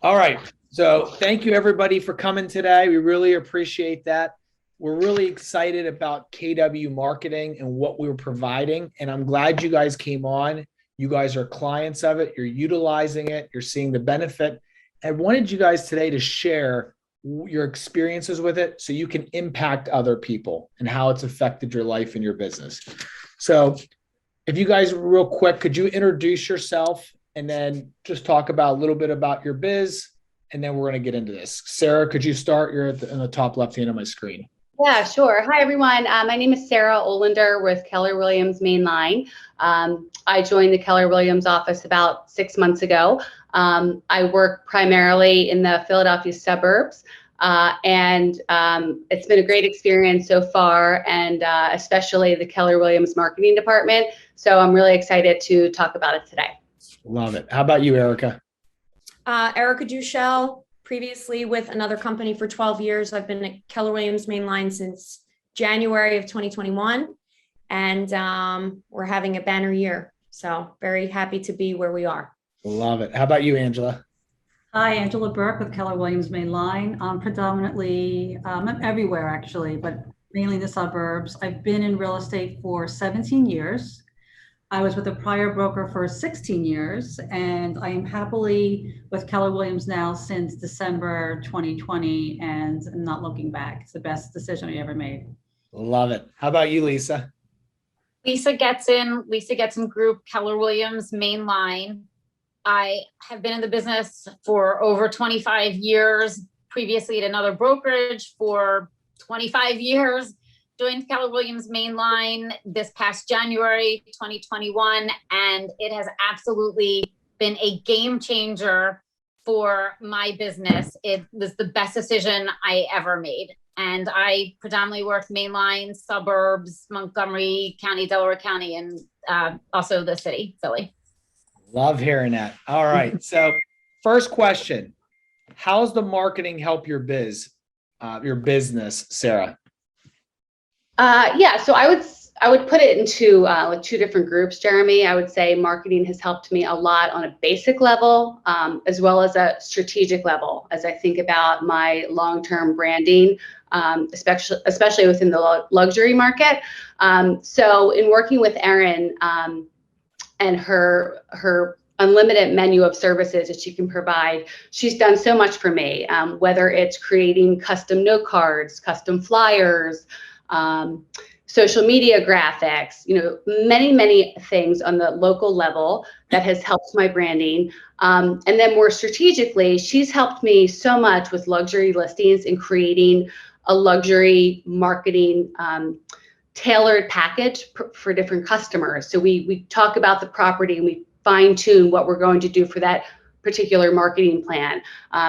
All right. So thank you everybody for coming today. We really appreciate that. We're really excited about KW Marketing and what we were providing. And I'm glad you guys came on. You guys are clients of it. You're utilizing it. You're seeing the benefit. I wanted you guys today to share your experiences with it so you can impact other people and how it's affected your life and your business. So if you guys real quick, could you introduce yourself and then just talk about a little bit about your biz, and then we're going to get into this. Sarah, could you start? You're in the top left hand of my screen. Yeah, sure. Hi, everyone. My name is Sarah Olander with Keller Williams Mainline. I joined the Keller Williams office about 6 months ago. I work primarily in the Philadelphia suburbs, and it's been a great experience so far, and especially the Keller Williams marketing department. So I'm really excited to talk about it today. Love it. How about you, Erica? Erica Duchel, previously with another company for 12 years. I've been at Keller Williams Mainline since January of 2021, and we're having a banner year. So very happy to be where we are. Love it. How about you, Angela? Hi, Angela Burke with Keller Williams Mainline. Predominantly, I'm everywhere actually, but mainly in the suburbs. I've been in real estate for 17 years. I was with a prior broker for 16 years, and I am happily with Keller Williams now since December 2020, and I'm not looking back. It's the best decision I ever made. Love it. How about you, Lisa? Lisa Getson Group, Keller Williams Mainline. I have been in the business for over 25 years, previously at another brokerage for 25 years. Joined Keller Williams Mainline this past January 2021, and it has absolutely been a game changer for my business. It was the best decision I ever made. And I predominantly work mainline, suburbs, Montgomery County, Delaware County, and also the city, Philly. Love hearing that. All right. So first question, how's the marketing help your business, Sarah? Yeah, so I would put it into like two different groups, Jeremy. I would say marketing has helped me a lot on a basic level, as well as a strategic level, as I think about my long-term branding, especially within the luxury market. So in working with Erin and her unlimited menu of services that she can provide, she's done so much for me, whether it's creating custom note cards, custom flyers, social media graphics, many things on the local level that has helped my branding. And then more strategically, she's helped me so much with luxury listings and creating a luxury marketing tailored package for different customers. So we talk about the property and we fine tune what we're going to do for that particular marketing plan.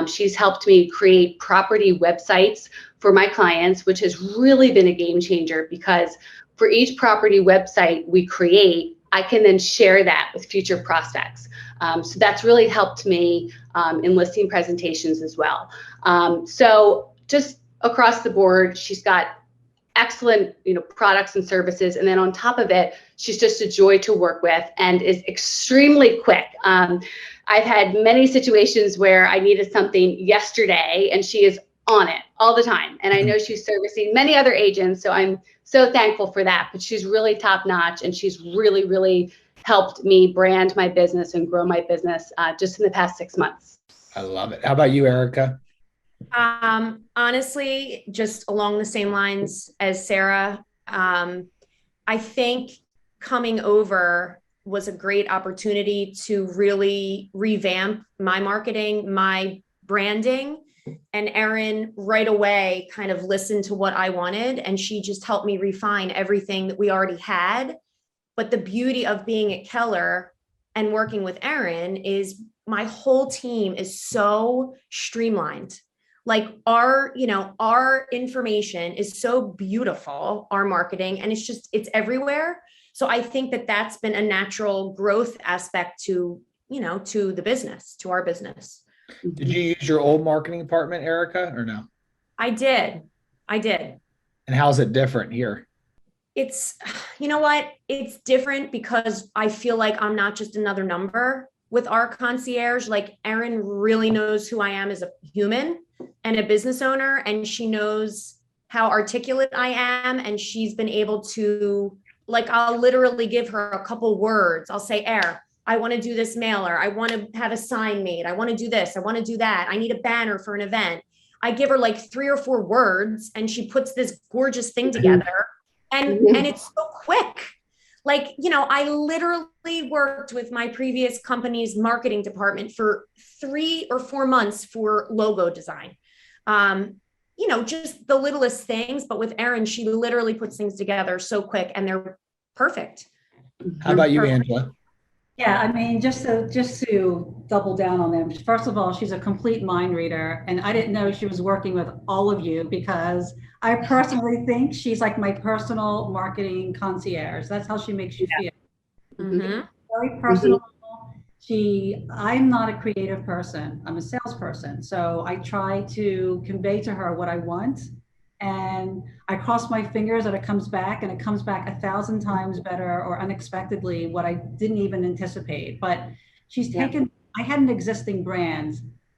She's helped me create property websites for my clients, which has really been a game changer, because for each property website we create, I can then share that with future prospects. So that's really helped me in listing presentations as well. So just across the board, she's got excellent products and services, and then on top of it, she's just a joy to work with and is extremely quick. I've had many situations where I needed something yesterday and she is on it all the time, and I know she's servicing many other agents, so I'm so thankful for that. But she's really top notch, and she's really helped me brand my business and grow my business just in the past 6 months. I love it. How about you, Erica? Honestly, just along the same lines as Sarah, I think coming over was a great opportunity to really revamp my marketing, my branding. And Erin right away kind of listened to what I wanted, and she just helped me refine everything that we already had. But the beauty of being at Keller and working with Erin is my whole team is so streamlined. Like our information is so beautiful, our marketing, and it's everywhere. So I think that that's been a natural growth aspect to the business, to our business. Did you use your old marketing department, Erica, or no? I did. And how's it different here? It's, you know what? It's different because I feel like I'm not just another number. with our concierge, like Erin really knows who I am as a human and a business owner, and she knows how articulate I am. And she's been able to, like, I'll literally give her a couple words. I'll say, I want to do this mailer. I want to have a sign made. I want to do this. I want to do that. I need a banner for an event. I give her like 3 or 4 words and she puts this gorgeous thing together, and it's so quick. Like, you know, I literally worked with my previous company's marketing department for 3 or 4 months for logo design. You know, just the littlest things, but with Erin, she literally puts things together so quick and they're perfect. How about you, Perfect. Angela? Yeah, I mean, just to double down on them. First of all, she's a complete mind reader, and I didn't know she was working with all of you because I personally think she's like my personal marketing concierge. That's how she makes you feel. Mhm. Very personal. I'm not a creative person. I'm a salesperson. So I try to convey to her what I want. And I cross my fingers that it comes back, and it comes back 1,000 times better or unexpectedly what I didn't even anticipate. But she's taken, I had an existing brand.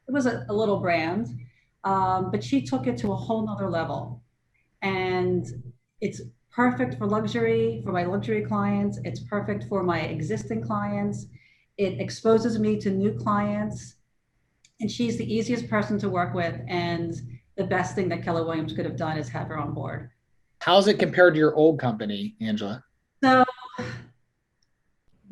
It was a little brand, but she took it to a whole nother level. And it's perfect for luxury, for my luxury clients. It's perfect for my existing clients. It exposes me to new clients. And she's the easiest person to work with. And the best thing that Keller Williams could have done is have her on board. How's it compared to your old company, Angela? So,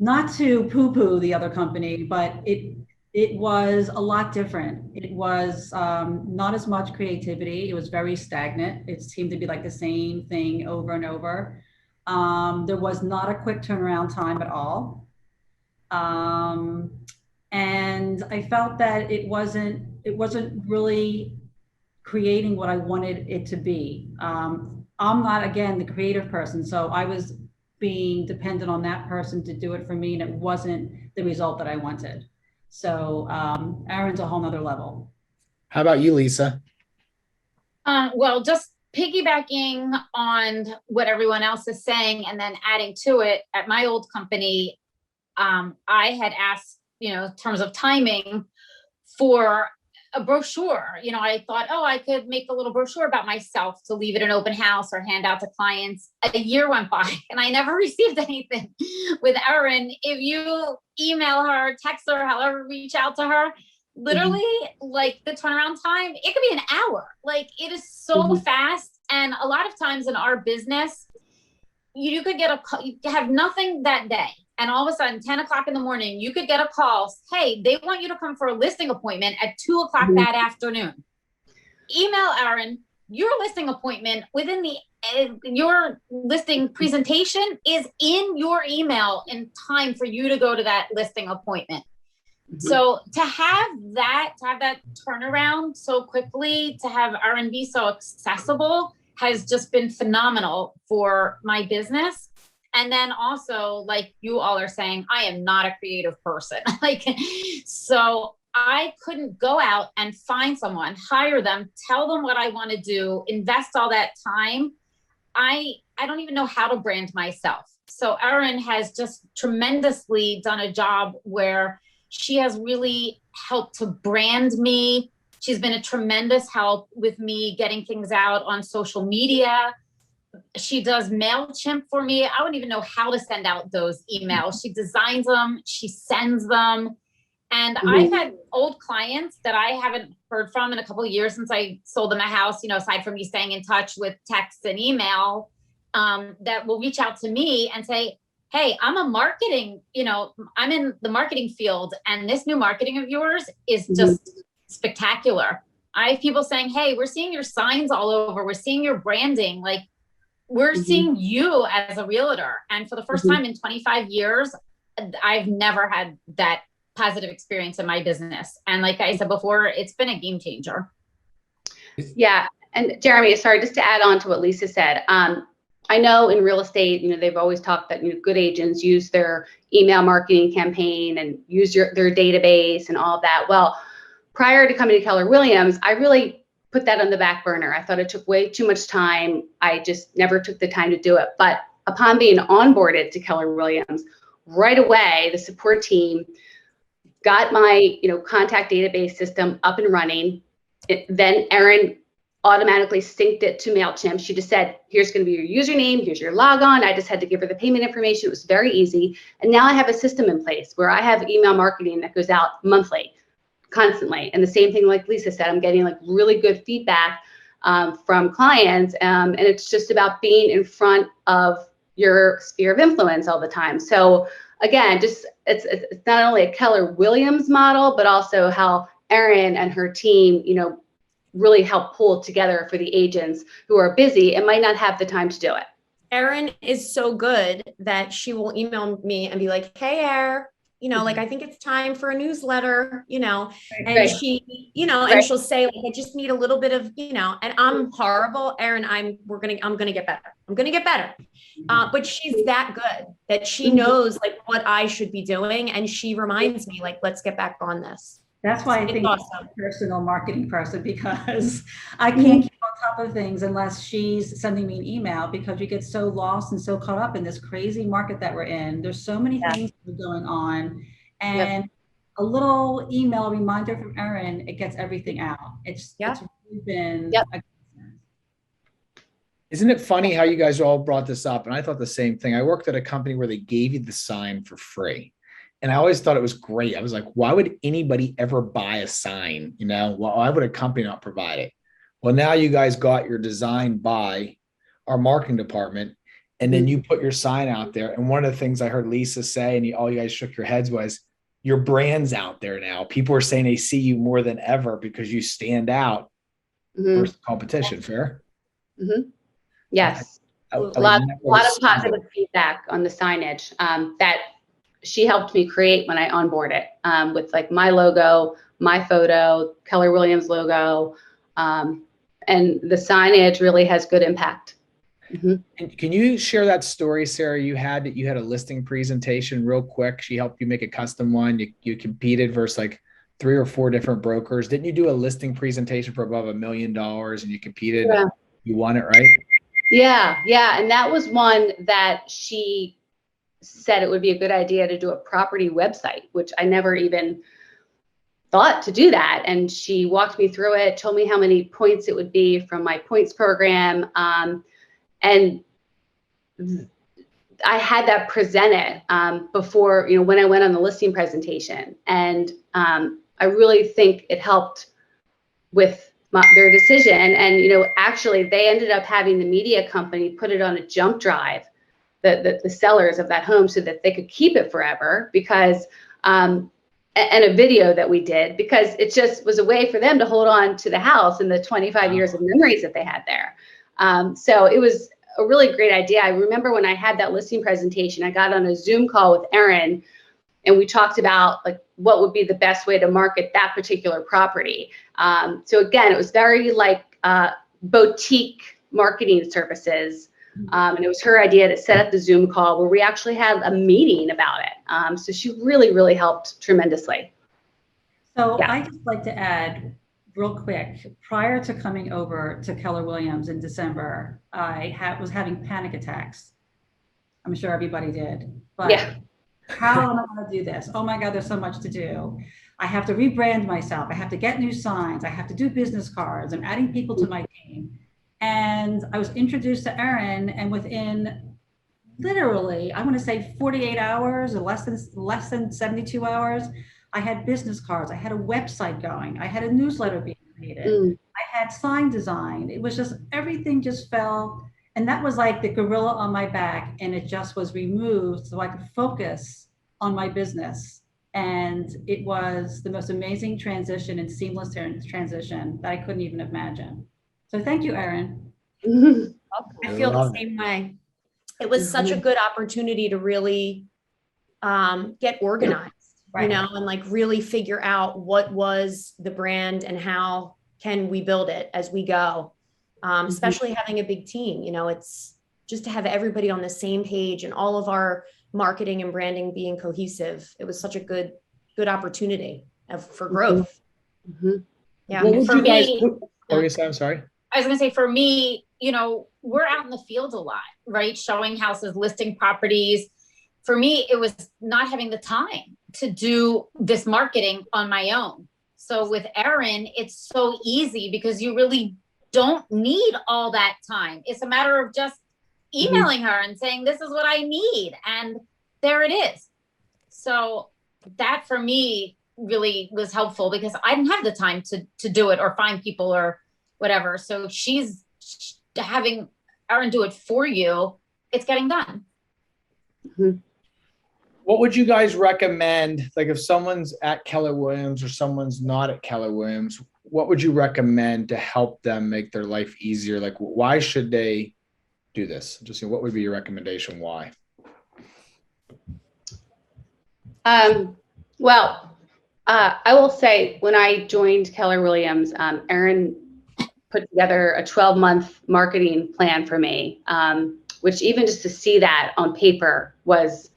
not to poo-poo the other company, but it was a lot different. It was not as much creativity. It was very stagnant. It seemed to be like the same thing over and over. There was not a quick turnaround time at all. And I felt that it wasn't really creating what I wanted it to be. I'm not, again, the creative person, so I was being dependent on that person to do it for me, and it wasn't the result that I wanted. So Erin's a whole nother level. How about you, Lisa? Well, just piggybacking on what everyone else is saying and then adding to it, at my old company, I had asked, you know, in terms of timing, for a brochure. You know, I thought, oh, I could make a little brochure about myself to leave at an open house or hand out to clients. A year went by and I never received anything. With Erin, if you email her, text her, however, reach out to her, literally like the turnaround time, it could be an hour. Like, it is so fast. And a lot of times in our business, you could get you have nothing that day. And all of a sudden, 10 o'clock in the morning, you could get a call. Hey, they want you to come for a listing appointment at 2 o'clock that afternoon. Email Erin, your listing appointment within your listing presentation is in your email in time for you to go to that listing appointment. So to have that turnaround so quickly, to have Erin be so accessible has just been phenomenal for my business. And then also, like you all are saying, I am not a creative person. So I couldn't go out and find someone, hire them, tell them what I want to do, invest all that time. I don't even know how to brand myself. So Erin has just tremendously done a job where she has really helped to brand me. She's been a tremendous help with me getting things out on social media. She does MailChimp for me. I wouldn't even know how to send out those emails. She designs them, she sends them. And I've had old clients that I haven't heard from in a couple of years since I sold them a house, you know, aside from me staying in touch with text and email, that will reach out to me and say, hey, I'm I'm in the marketing field, and this new marketing of yours is just spectacular. I have people saying, hey, we're seeing your signs all over. We're seeing your branding. Like, we're seeing you as a realtor. And for the first time in 25 years, I've never had that positive experience in my business. And like I said before, it's been a game changer. Yeah. And Jeremy, sorry, just to add on to what Lisa said. I know in real estate, you know, they've always talked that, you know, good agents use their email marketing campaign and use their database and all of that. Well, prior to coming to Keller Williams, I really put that on the back burner. I thought it took way too much time. I just never took the time to do it. But upon being onboarded to Keller Williams, right away, the support team got my, contact database system up and running. Then Erin automatically synced it to MailChimp. She just said, here's going to be your username, here's your logon. I just had to give her the payment information. It was very easy. And now I have a system in place where I have email marketing that goes out monthly, constantly. And the same thing, like Lisa said, I'm getting like really good feedback from clients. And it's just about being in front of your sphere of influence all the time. So again, just it's not only a Keller Williams model, but also how Erin and her team, really help pull together for the agents who are busy and might not have the time to do it. Erin is so good that she will email me and be like, hey, Erin, like, I think it's time for a newsletter, and Right. she, and she'll say, like, I just need a little bit of, and I'm horrible, Erin, I'm going to get better. I'm going to get better. But she's that good that she knows like what I should be doing. And she reminds me like, let's get back on this. That's why I think I'm a personal marketing person, because I can't keep on top of things unless she's sending me an email, because we get so lost and so caught up in this crazy market that we're in. There's so many things going on, and a little email reminder from Erin, it gets everything out. It's really been a Isn't it funny how you guys all brought this up? And I thought the same thing. I worked at a company where they gave you the sign for free. And I always thought it was great. I was like, why would anybody ever buy a sign? Why would a company not provide it? Well, now you guys got your design by our marketing department, and then you put your sign out there. And one of the things I heard Lisa say, and all you guys shook your heads, was your brand's out there now. People are saying they see you more than ever because you stand out versus competition. Fair? Yes. A lot of positive feedback on the signage that she helped me create when I onboarded with like my logo, my photo, Keller Williams logo, and the signage really has good impact. And can you share that story, Sarah? You had a listing presentation real quick. She helped you make a custom one. You competed versus like 3 or 4 different brokers. Didn't you do a listing presentation for above $1 million and you competed? Yeah. You won it, right? Yeah. And that was one that she said it would be a good idea to do a property website, which I never even thought to do that. And she walked me through it, told me how many points it would be from my points program. And I had that presented before, when I went on the listing presentation. And I really think it helped with their decision. And, actually they ended up having the media company put it on a jump drive, the sellers of that home, so that they could keep it forever, because and a video that we did, because it just was a way for them to hold on to the house and the 25 years of memories that they had there. So it was a really great idea. I remember when I had that listing presentation, I got on a Zoom call with Erin, and we talked about like what would be the best way to market that particular property. So again, it was very like boutique marketing services. And it was her idea to set up the Zoom call where we actually had a meeting about it. So she really, really helped tremendously. So I just like to add real quick, prior to coming over to Keller Williams in December, I was having panic attacks. I'm sure everybody did, but how am I going to do this? Oh my God, there's so much to do. I have to rebrand myself. I have to get new signs. I have to do business cards. I'm adding people to my team. And I was introduced to Erin, and within literally, I want to say 48 hours or less than 72 hours, I had business cards. I had a website going. I had a newsletter being created. I had sign design. It was just, everything just fell. And that was like the gorilla on my back, and it just was removed so I could focus on my business. And it was the most amazing transition and seamless transition that I couldn't even imagine. So thank you, Erin. I feel the same way. It was such a good opportunity to really get organized, and like really figure out what was the brand and how can we build it as we go. Especially having a big team, it's just to have everybody on the same page and all of our marketing and branding being cohesive. It was such a good opportunity for growth. Yeah. For me, I'm sorry. I was going to say, for me, we're out in the field a lot, right? Showing houses, listing properties. for me, it was not having the time to do this marketing on my own. So with Erin, it's so easy because you really don't need all that time. It's a matter of just emailing her and saying, this is what I need. And there it is. So that for me really was helpful because I didn't have the time to do it or find people or whatever. So she's having Erin do it for you. It's getting done. Mhm. What would you guys recommend? Like if someone's at Keller Williams or someone's not at Keller Williams, what would you recommend to help them make their life easier? Like why should they do this? Just what would be your recommendation? Why? Well, I will say when I joined Keller Williams, Erin put together a 12-month marketing plan for me, which even just to see that on paper was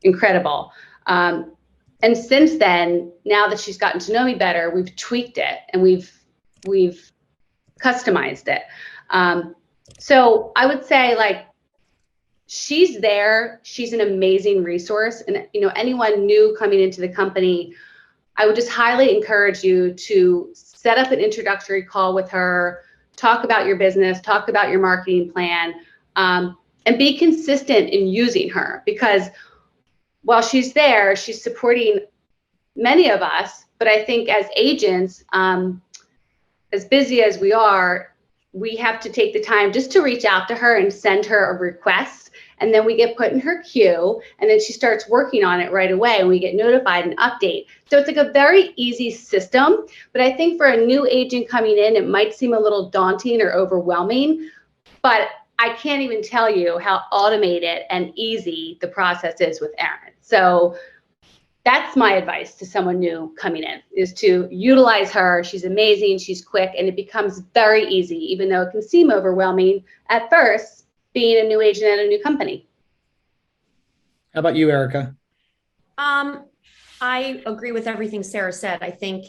incredible. And since then, now that she's gotten to know me better, we've tweaked it and we've customized it. So I would say like, she's there. She's an amazing resource. And, you know, anyone new coming into the company, I would just highly encourage you to set up an introductory call with her, talk about your business, talk about your marketing plan, and be consistent in using her because while she's there, she's supporting many of us. But I think as agents, as busy as we are, we have to take the time just to reach out to her and send her a request. And then we get put in her queue and then she starts working on it right away and we get notified and update. So it's like a very easy system. But I think for a new agent coming in, it might seem a little daunting or overwhelming, but I can't even tell you how automated and easy the process is with Erin. So that's my advice to someone new coming in is to utilize her. She's amazing. She's quick and it becomes very easy, even though it can seem overwhelming at first being a new agent at a new company. How about you, Erica? I agree with everything Sarah said. I think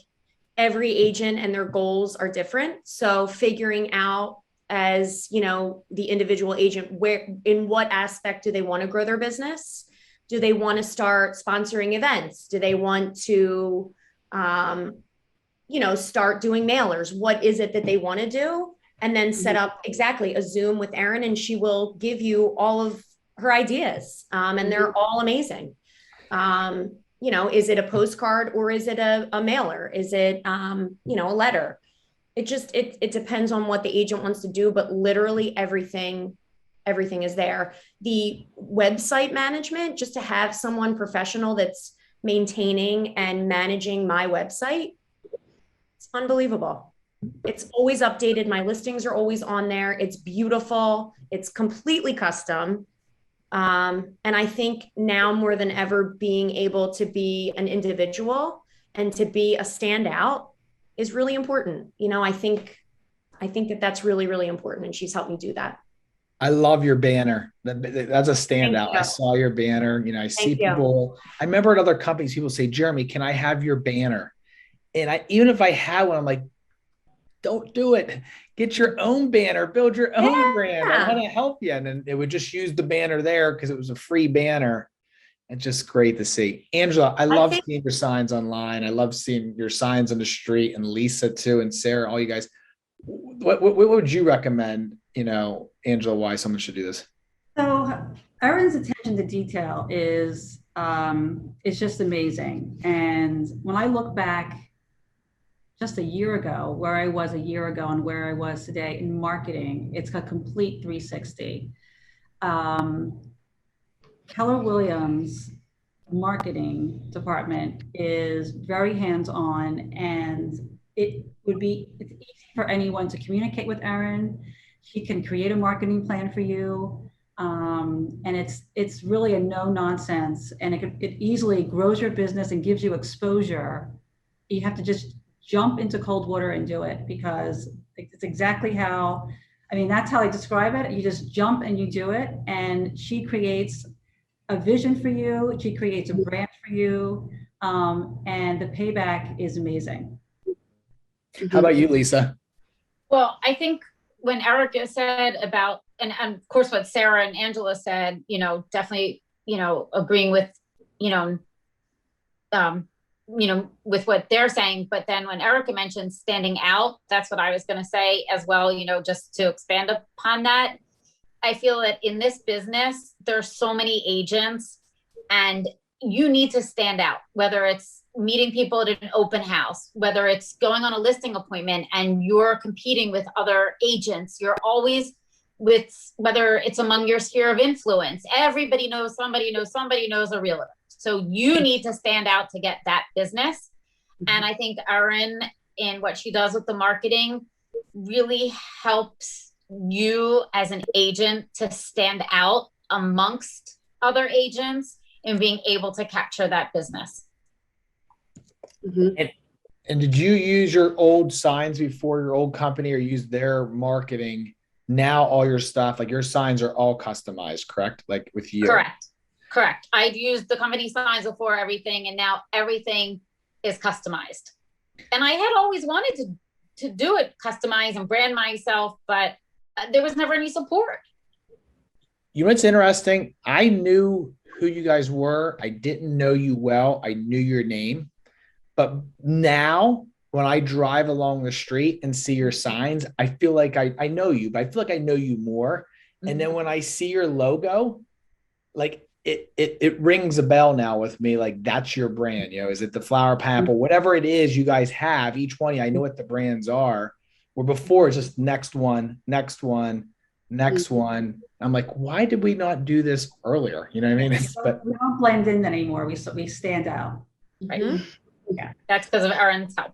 every agent and their goals are different. So figuring out as, you know, the individual agent, where, in what aspect do they want to grow their business? Do they want to start sponsoring events? Do they want to, you know, start doing mailers? What is it that they want to do? And then set up exactly a Zoom with Erin and she will give you all of her ideas. And they're all amazing. You know, is it a postcard or is it a mailer? Is it, you know, a letter? It depends on what the agent wants to do, but literally everything is there. The website management, just to have someone professional that's maintaining and managing my website, it's unbelievable. It's always updated. My listings are always on there. It's beautiful. It's completely custom. And I think now more than ever, being able to be an individual and to be a standout is really important. You know, I think that that's really, really important. And she's helped me do that. I love your banner. That's a standout. I saw your banner. You know, I see people. I remember at other companies, people say, Jeremy, can I have your banner? And even if I had one, I'm like, don't do it. Get your own banner, build your own brand. I want to help you. And then it would just use the banner there because it was a free banner. It's just great to see. Angela, I love seeing your signs online. I love seeing your signs on the street, and Lisa too, and Sarah, all you guys. What would you recommend, you know, Angela, why someone should do this? So Erin's attention to detail is just amazing. And when I look back just a year ago, where I was a year ago and where I was today in marketing, it's a complete 360. Keller Williams marketing department is very hands-on, and it's easy for anyone to communicate with Erin. She can create a marketing plan for you. And it's really a no nonsense, and it easily grows your business and gives you exposure. You have to just jump into cold water and do it, because it's exactly how, I mean, that's how I describe it. You just jump and you do it. And she creates a vision for you. She creates a brand for you. And the payback is amazing. How about you, Lisa? Well, I think when Erica said about, and of course what Sarah and Angela said, you know, definitely agreeing with, you know, with what they're saying. But then when Erica mentioned standing out, that's what I was going to say as well, just to expand upon that. I feel that in this business, there's so many agents and you need to stand out, whether it's meeting people at an open house, whether it's going on a listing appointment and you're competing with other agents. You're always whether it's among your sphere of influence, everybody knows somebody knows a realtor. So you need to stand out to get that business. And I think Erin, in what she does with the marketing, really helps you as an agent to stand out amongst other agents and being able to capture that business. And did you use your old signs before, your old company, or use their marketing? Now all your stuff, like your signs, are all customized, correct? Like with you? Correct. I've used the company signs before everything, and now everything is customized. And I had always wanted to do it customized and brand myself, but there was never any support. You know what's interesting? I knew who you guys were. I didn't know you well. I knew your name. But now when I drive along the street and see your signs, I feel like I know you, but I feel like I know you more. And then when I see your logo, like it rings a bell now with me. Like, that's your brand. Is it the flower pineapple, whatever it is you guys have, each one, I know what the brands are. Where before it's just next one. I'm like, why did we not do this earlier? You know what I mean? But we don't blend in anymore. We stand out. Right. Yeah, that's because of Erin's help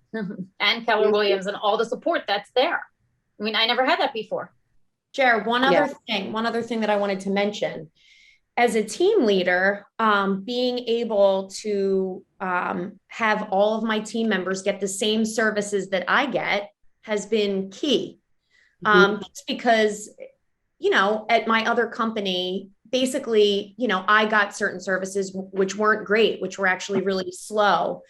and Keller Williams and all the support that's there. I mean, I never had that before. Jared, one other thing that I wanted to mention. As a team leader, being able to have all of my team members get the same services that I get has been key. Just because, at my other company, basically, I got certain services which weren't great, which were actually really slow.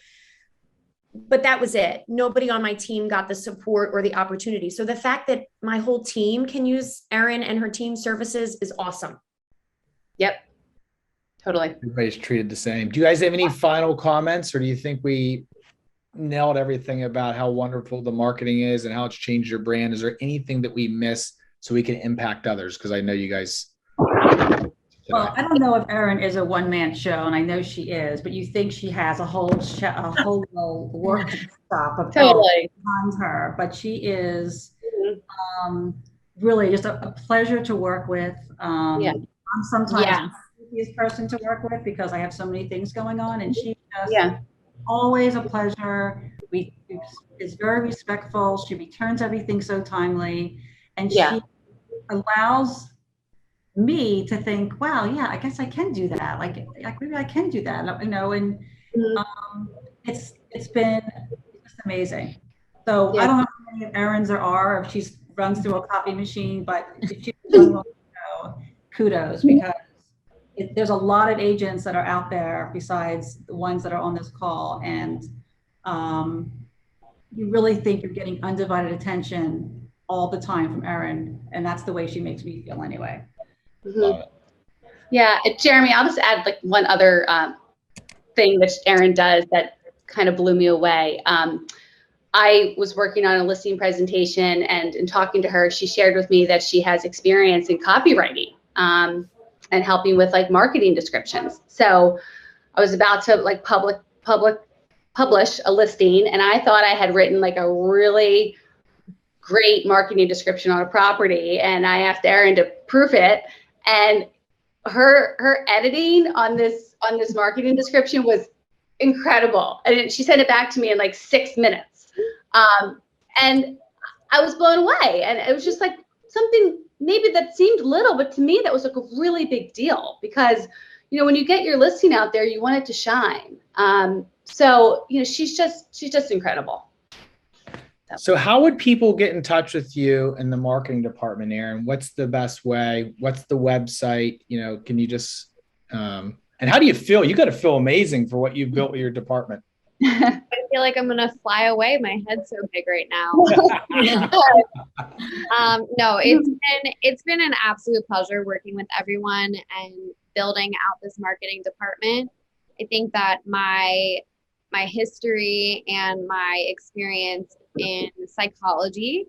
But that was it. Nobody on my team got the support or the opportunity. So the fact that my whole team can use Erin and her team services is awesome. Yep. Totally. Everybody's treated the same. Do you guys have any final comments, or do you think we nailed everything about how wonderful the marketing is and how it's changed your brand? Is there anything that we miss so we can impact others? Because I know you guys. Well, I don't know if Erin is a one-man show, and I know she is, but you think she has a whole workshop of totally behind her. But she is really just a pleasure to work with. I'm sometimes the easiest person to work with because I have so many things going on, and she just always a pleasure. She is very respectful. She returns everything so timely, and she allows me to think, wow, I guess I can do that. Like maybe I can do that, and it's been just amazing. So I don't know how many Erin's there are, if she runs through a copy machine, but if she's done well, kudos, because there's a lot of agents that are out there besides the ones that are on this call, and you really think you're getting undivided attention all the time from Erin, and that's the way she makes me feel anyway. Yeah, Jeremy, I'll just add like one other thing that Erin does that kind of blew me away. I was working on a listing presentation, and in talking to her, she shared with me that she has experience in copywriting and helping with like marketing descriptions. So I was about to like publish a listing, and I thought I had written like a really great marketing description on a property, and I asked Erin to proof it, and her editing on this marketing description was incredible, and she sent it back to me in like 6 minutes, and I was blown away. And it was just like something maybe that seemed little, but to me that was like a really big deal, because when you get your listing out there, you want it to shine. So she's just incredible. So how would people get in touch with you in the marketing department, Erin? What's the best way? What's the website? Can you just, and how do you feel? You got to feel amazing for what you've built with your department. I feel like I'm going to fly away. My head's so big right now. No, it's been an absolute pleasure working with everyone. And building out this marketing department. I think that my history and my experience in psychology,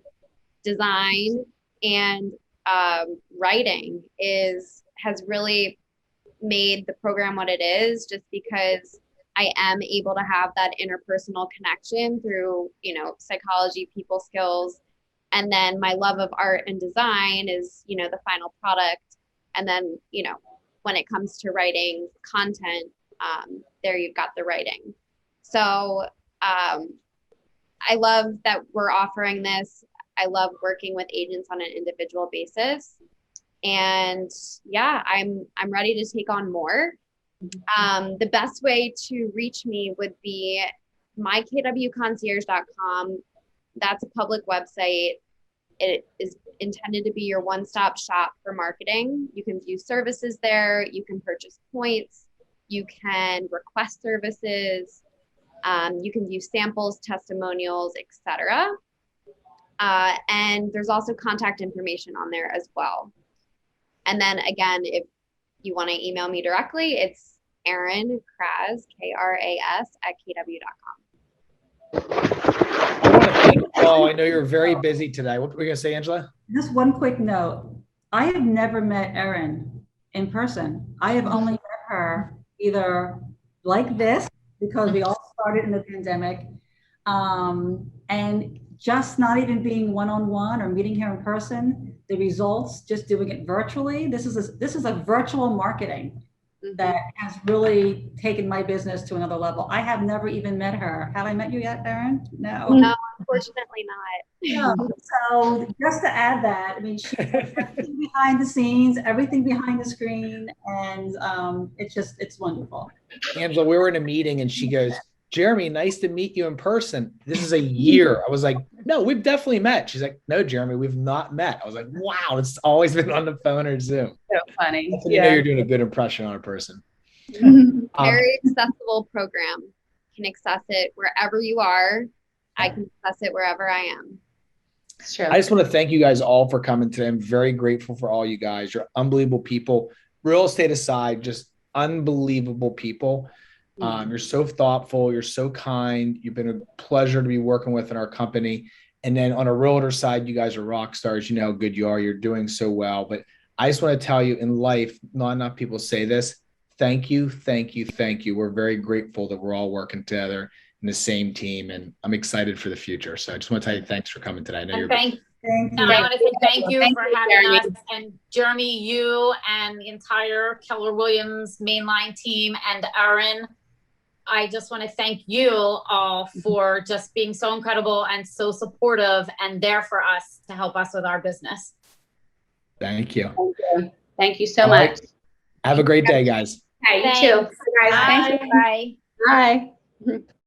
design, and writing has really made the program what it is, just because I am able to have that interpersonal connection through, psychology, people skills. And then my love of art and design is, the final product. And then, when it comes to writing content, there you've got the writing. So I love that we're offering this. I love working with agents on an individual basis. And yeah, I'm ready to take on more. The best way to reach me would be mykwconcierge.com. That's a public website. It is intended to be your one-stop shop for marketing. You can view services there. You can purchase points. You can request services. You can view samples, testimonials, etc. And there's also contact information on there as well. And then again, if you want to email me directly, it's Erin Kras, Kras @kw.com. I want to thank you all. I know you're very busy today. What were you going to say, Angela? Just one quick note. I have never met Erin in person. I have only met her either like this, because we all started in the pandemic, and just not even being one-on-one or meeting her in person, the results, just doing it virtually. This is a virtual marketing that has really taken my business to another level. I have never even met her. Have I met you yet, Erin? No. No, unfortunately not. No. So just to add that, I mean, she does everything behind the scenes, everything behind the screen, and it's wonderful. Angela, we were in a meeting and she goes, Jeremy, nice to meet you in person. This is a year. I was like, no, we've definitely met. She's like, no, Jeremy, we've not met. I was like, wow, it's always been on the phone or Zoom. So funny. You know you're doing a good impression on a person. Very accessible program. You can access it wherever you are. I can access it wherever I am. It's true. I just want to thank you guys all for coming today. I'm very grateful for all you guys. You're unbelievable people. Real estate aside, just unbelievable people. You're so thoughtful. You're so kind. You've been a pleasure to be working with in our company. And then on a realtor side, you guys are rock stars. You know how good you are. You're doing so well. But I just want to tell you, in life, not enough people say this. Thank you, thank you, thank you. We're very grateful that we're all working together in the same team, and I'm excited for the future. So I just want to tell you thanks for coming today. I know Thank you. I want to say thank you Thank for you, having Jeremy. us. And Jeremy, you and the entire Keller Williams mainline team, and Erin, I just want to thank you all for just being so incredible and so supportive and there for us to help us with our business. Thank you. Thank you. Thank you so All right. much. Have a great day, guys. Hey, you too. Thanks. Bye. Bye. Bye.